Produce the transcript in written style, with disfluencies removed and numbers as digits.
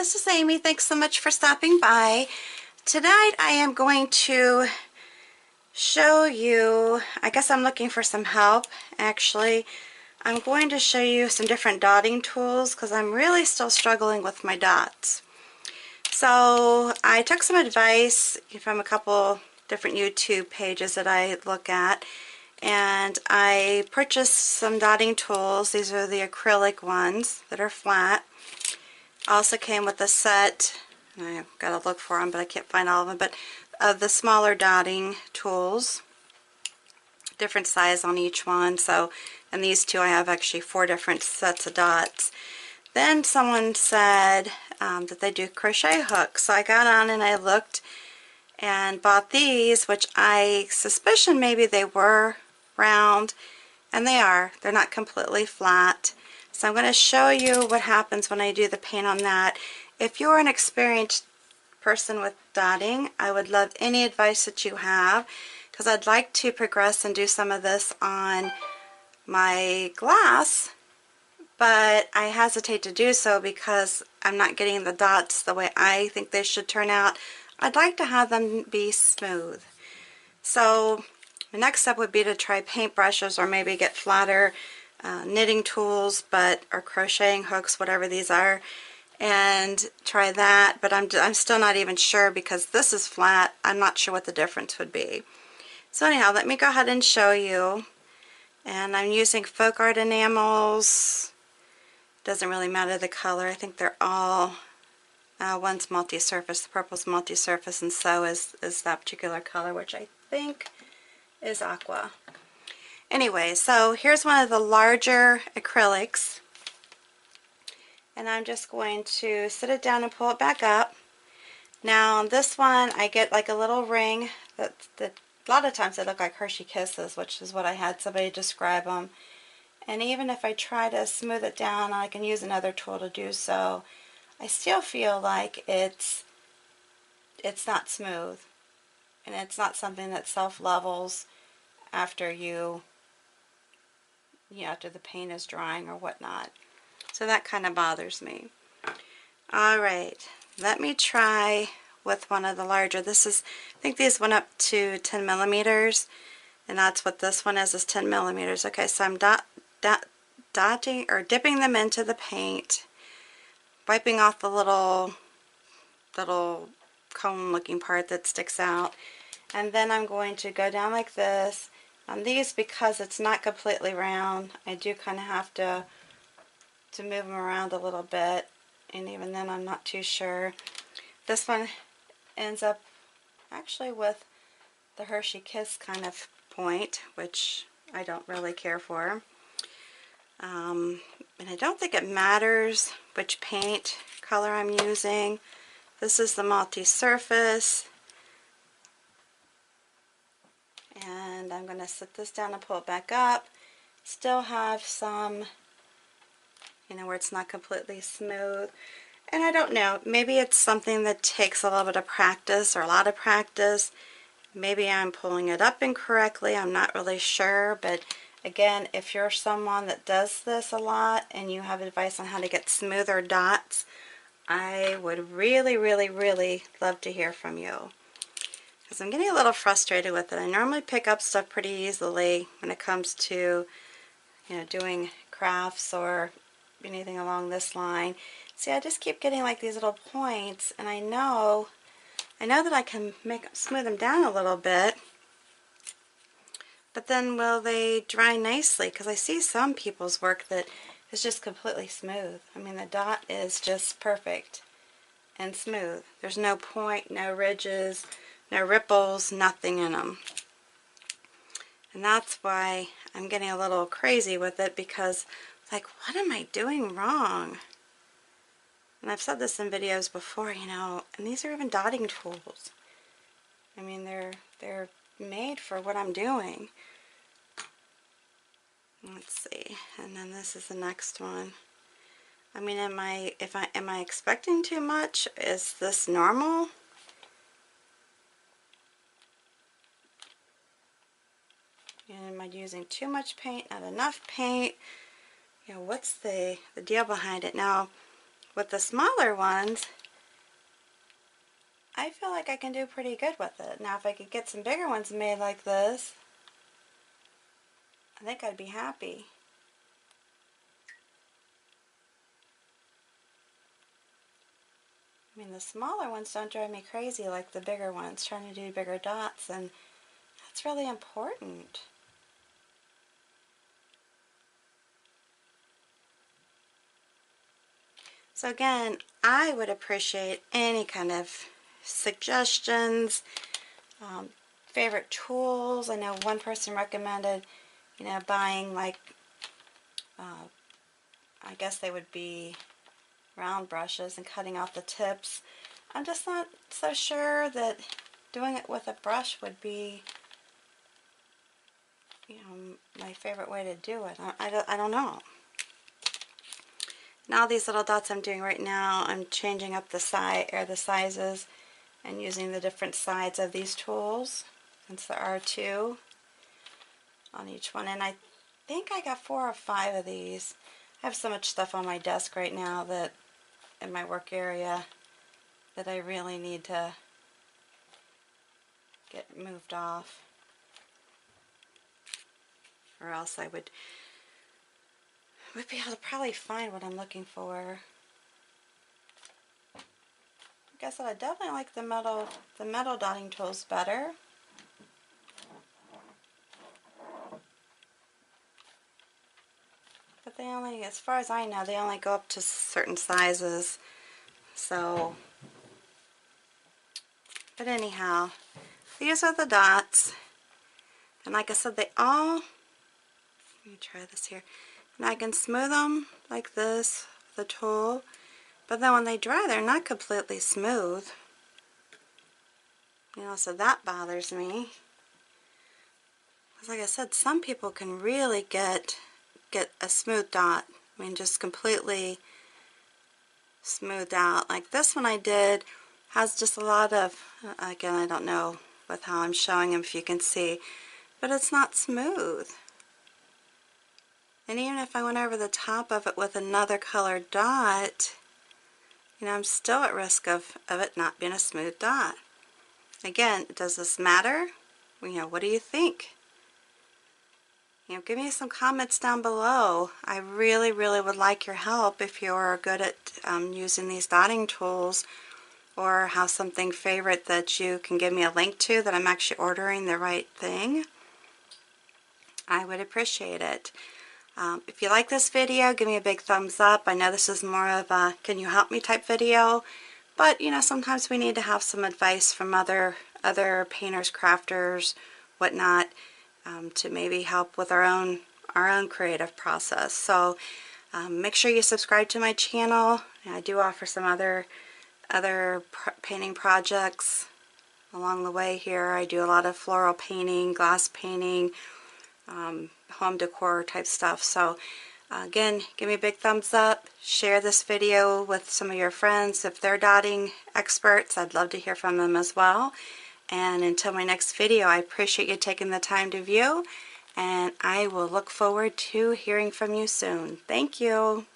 this is Amy. Thanks so much for stopping by. Tonight I am going to show you, I guess I'm looking for some help actually. I'm going to show you some different dotting tools because I'm really still struggling with my dots. So I took some advice from a couple different YouTube pages that I look at, and I purchased some dotting tools. These are the acrylic ones that are flat. Also came with a set, and I've got to look for them but I can't find all of them, but the smaller dotting tools, different size on each one. So, and these two I have actually 4 different sets of dots. Then someone said that they do crochet hooks, so I got on and I looked and bought these, which I suspicion maybe they were round, and they are. They're not completely flat. So I'm going to show you what happens when I do the paint on that. If you're an experienced person with dotting, I would love any advice that you have, because I'd like to progress and do some of this on my glass, but I hesitate to do so because I'm not getting the dots the way I think they should turn out. I'd like to have them be smooth. So the next step would be to try paintbrushes or maybe get flatter knitting tools, or crocheting hooks, whatever these are, and try that. But I'm still not even sure because this is flat. I'm not sure what the difference would be. So anyhow, let me go ahead and show you. And I'm using folk art enamels. Doesn't really matter the color. I think they're all one's multi-surface. The purple's multi-surface, and so is that particular color, which I think is aqua. Anyway, so here's one of the larger acrylics, and I'm just going to sit it down and pull it back up. Now on this one I get like a little ring that a lot of times they look like Hershey Kisses, which is what I had somebody describe them. And even if I try to smooth it down, I can use another tool to do so, I still feel like it's not smooth, and it's not something that self-levels after after the paint is drying or whatnot. So that kind of bothers me. Alright, let me try with one of the larger. I think these went up to 10 millimeters, and that's what this one is 10 millimeters. Okay, so I'm dotting or dipping them into the paint, wiping off the little cone looking part that sticks out, and then I'm going to go down like this. On these, because it's not completely round, I do kind of have to move them around a little bit, and even then I'm not too sure. This one ends up actually with the Hershey Kiss kind of point, which I don't really care for. And I don't think it matters which paint color I'm using. This is the multi-surface. And I'm going to sit this down and pull it back up. Still have some, where it's not completely smooth. And I don't know, maybe it's something that takes a little bit of practice or a lot of practice. Maybe I'm pulling it up incorrectly, I'm not really sure. But again, if you're someone that does this a lot and you have advice on how to get smoother dots, I would really, really, really love to hear from you, because I'm getting a little frustrated with it. I normally pick up stuff pretty easily when it comes to doing crafts or anything along this line. See, I just keep getting like these little points, and I know that I can smooth them down a little bit, but then will they dry nicely? Because I see some people's work that is just completely smooth. I mean, the dot is just perfect and smooth. There's no point, no ridges, no ripples, nothing in them. And that's why I'm getting a little crazy with it, because like, what am I doing wrong? And I've said this in videos before, and these are even dotting tools. I mean, they're made for what I'm doing. Let's see. And then this is the next one. I mean, am I expecting too much? Is this normal? And am I using too much paint, not enough paint? What's the deal behind it? Now, with the smaller ones, I feel like I can do pretty good with it. Now if I could get some bigger ones made like this, I think I'd be happy. I mean, the smaller ones don't drive me crazy like the bigger ones, trying to do bigger dots, and that's really important. So again, I would appreciate any kind of suggestions, favorite tools. I know one person recommended, buying like, I guess they would be round brushes and cutting off the tips. I'm just not so sure that doing it with a brush would be, my favorite way to do it. I don't know. Now these little dots I'm doing right now, I'm changing up the sizes and using the different sides of these tools. It's the R2 on each one, and I think I got 4 or 5 of these. I have so much stuff on my desk right now that in my work area that I really need to get moved off, or else I would be able to probably find what I'm looking for. Like I said, I definitely like the metal dotting tools better. But they only, as far as I know, they only go up to certain sizes. So, but anyhow, these are the dots. And like I said, they all, let me try this here. And I can smooth them like this with the tool. But then when they dry, they're not completely smooth. So that bothers me. Because like I said, some people can really get a smooth dot. I mean, just completely smoothed out. Like this one I did has just a lot of, again, I don't know with how I'm showing them if you can see, but it's not smooth. And even if I went over the top of it with another colored dot, I'm still at risk of it not being a smooth dot. Again, does this matter? What do you think? Give me some comments down below. I really, really would like your help if you're good at using these dotting tools, or have something favorite that you can give me a link to that I'm actually ordering the right thing. I would appreciate it. If you like this video, give me a big thumbs up. I know this is more of a can you help me type video, but sometimes we need to have some advice from other painters, crafters, whatnot, to maybe help with our own creative process. So make sure you subscribe to my channel. I do offer some other painting projects along the way here. I do a lot of floral painting, glass painting, home decor type stuff. So again, give me a big thumbs up, share this video with some of your friends if they're dotting experts. I'd love to hear from them as well. And until my next video, I appreciate you taking the time to view, and I will look forward to hearing from you soon. Thank you.